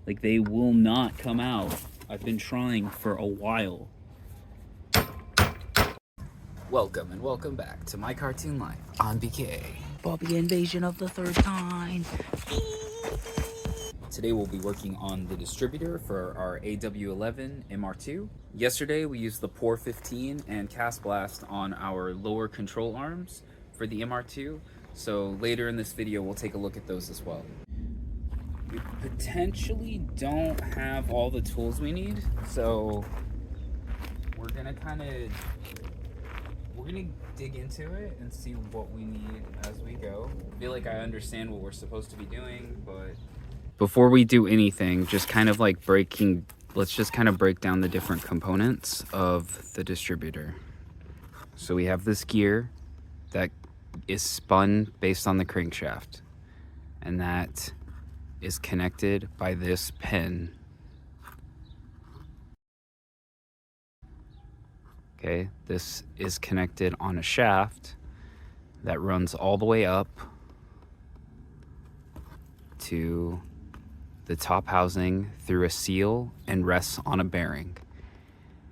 Like, they will not come out. I've been trying for a while. Welcome and welcome back to my cartoon life on BK. Bobby Invasion of the Third Kind. Today we'll be working on the distributor for our AW11 MR2. Yesterday we used the POR 15 and Cast Blast on our lower control arms for the MR2. So later in this video we'll take a look at those as well. We potentially don't have all the tools we need, so we're gonna dig into it and see what we need as we go. I feel like I understand what we're supposed to be doing, but before we do anything, let's just kind of break down the different components of the distributor. So we have this gear that is spun based on the crankshaft, and that is connected by this pin. Okay, this is connected on a shaft that runs all the way up to the top housing through a seal and rests on a bearing.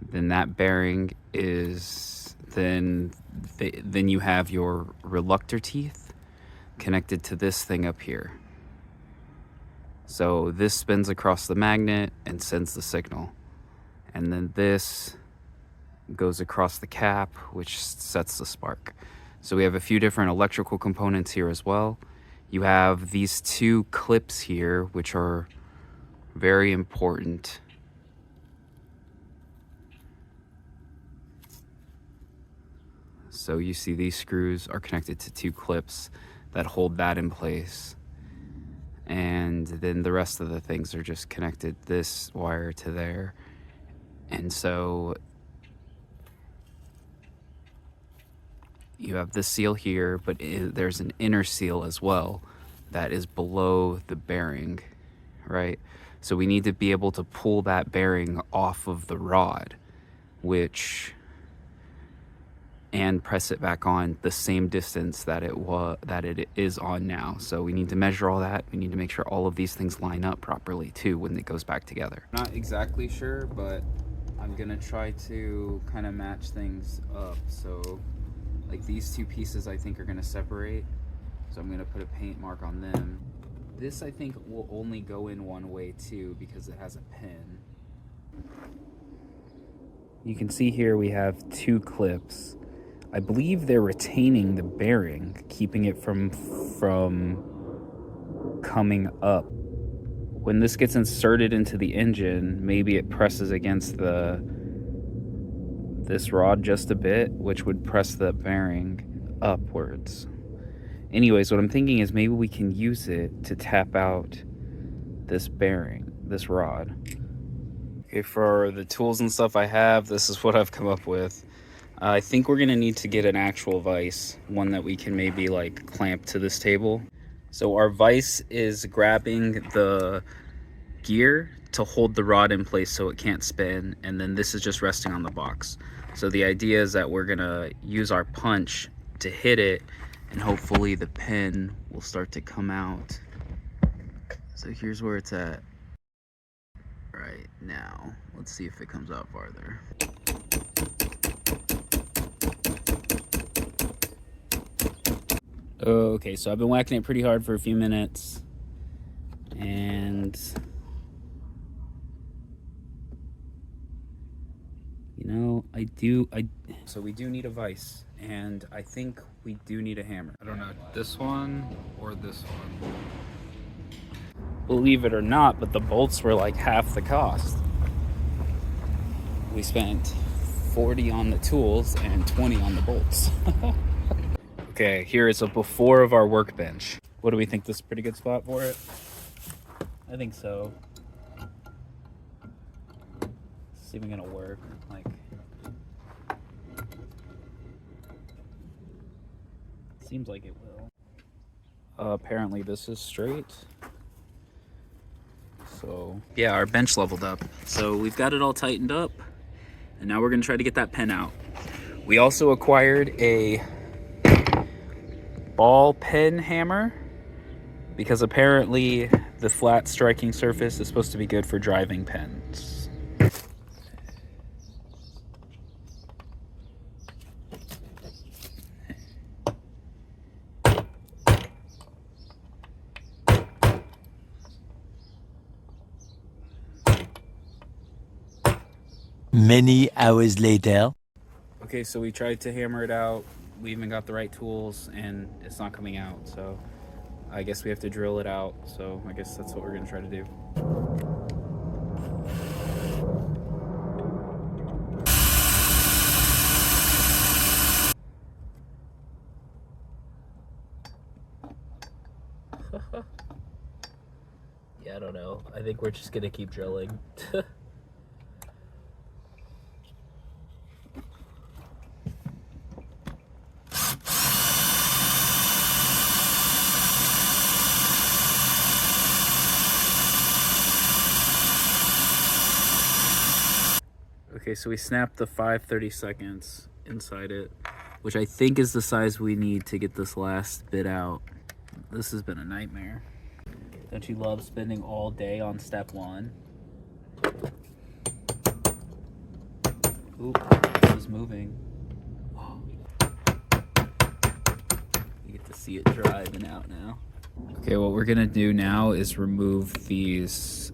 Then that bearing is, then you have your reluctor teeth connected to this thing up here. So this spins across the magnet and sends the signal. And then this goes across the cap, which sets the spark. So we have a few different electrical components here as well. You have these two clips here, which are very important. So you see these screws are connected to two clips that hold that in place. And then the rest of the things are just connected this wire to there. And so you have this seal here, but there's an inner seal as well that is below the bearing, right? So we need to be able to pull that bearing off of the rod, and press it back on the same distance that it is on now. So we need to measure all that. We need to make sure all of these things line up properly too when it goes back together. Not exactly sure, but I'm gonna try to kind of match things up. So like these two pieces I think are gonna separate. So I'm gonna put a paint mark on them. This I think will only go in one way too because it has a pin. You can see here we have two clips. I believe they're retaining the bearing, keeping it from coming up. When this gets inserted into the engine, maybe it presses against this rod just a bit, which would press the bearing upwards. Anyways, what I'm thinking is maybe we can use it to tap out this bearing, this rod. Okay, for the tools and stuff I have, this is what I've come up with. I think we're gonna need to get an actual vise, one that we can maybe clamp to this table. So our vise is grabbing the gear to hold the rod in place so it can't spin, and then this is just resting on the box. So the idea is that we're gonna use our punch to hit it, and hopefully the pin will start to come out. So here's where it's at right now. Let's see if it comes out farther. Okay, so I've been whacking it pretty hard for a few minutes, and you know, so we do need a vise, and I think we do need a hammer. I don't know, this one or this one. Believe it or not, but the bolts were like half the cost. We spent 40 on the tools and 20 on the bolts. Okay, here is a before of our workbench. What do we think? This is a pretty good spot for it? I think so. It's even gonna work. Seems like it will. Apparently this is straight. So yeah, our bench leveled up. So we've got it all tightened up, and now we're gonna try to get that pen out. We also acquired a ball pen hammer because apparently The flat striking surface is supposed to be good for driving pens. Many hours later. Okay, so we tried to hammer it out. We even got the right tools, and it's not coming out. So I guess we have to drill it out. So I guess that's what we're gonna try to do. Yeah, I don't know. I think we're just gonna keep drilling. Okay, so we snapped the 5/32 inside it, which I think is the size we need to get this last bit out. This has been a nightmare. Don't you love spending all day on step one? Ooh, this is moving. You get to see it driving out now. Okay, what we're gonna do now is remove these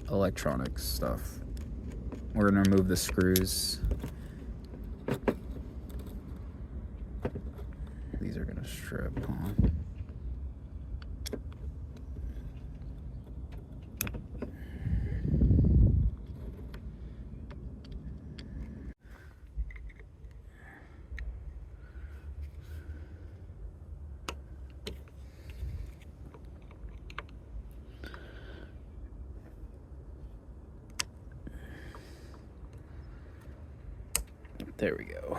electronics stuff. We're gonna remove the screws. These are gonna strip, huh? There we go.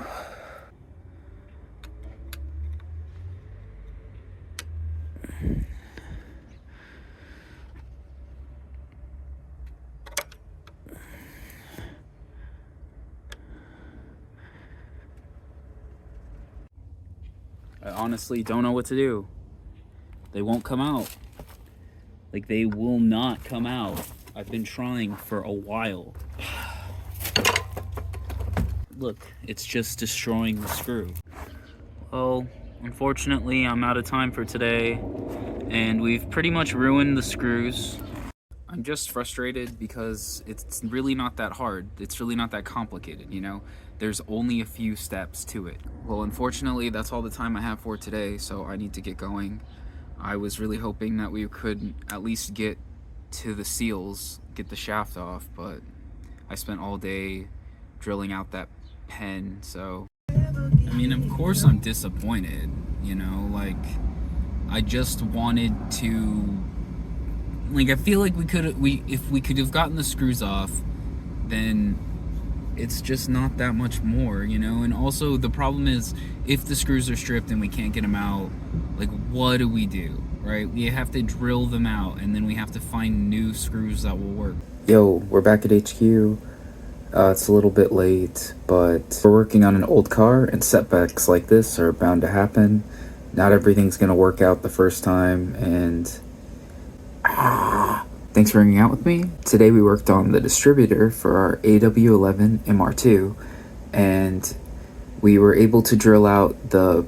I honestly don't know what to do. They won't come out. Like, they will not come out. I've been trying for a while. Look, it's just destroying the screw. Well, unfortunately, I'm out of time for today, and we've pretty much ruined the screws. I'm just frustrated because it's really not that hard. It's really not that complicated, you know? There's only a few steps to it. Well, unfortunately, that's all the time I have for today, so I need to get going. I was really hoping that we could at least get to the seals, get the shaft off, but I spent all day drilling out that pen, so I mean, of course I'm disappointed, you know, like I just wanted to, like, I feel like if we could have gotten the screws off, then it's just not that much more, you know. And also the problem is, if the screws are stripped and we can't get them out, like, what do we do, right? We have to drill them out, and then we have to find new screws that will work. Yo, we're back at HQ. It's a little bit late, but we're working on an old car, and setbacks like this are bound to happen. Not everything's gonna work out the first time, and thanks for hanging out with me. Today we worked on the distributor for our AW11 MR2, and we were able to drill out the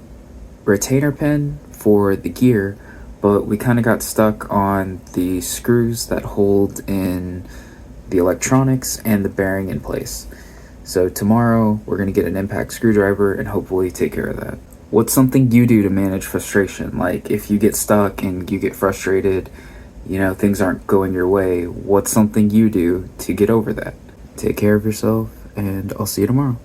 retainer pin for the gear, but we kind of got stuck on the screws that hold in the electronics and the bearing in place. So tomorrow we're going to get an impact screwdriver and hopefully take care of that. What's something you do to manage frustration? Like, if you get stuck and you get frustrated, you know, things aren't going your way, what's something you do to get over that? Take care of yourself, and I'll see you tomorrow.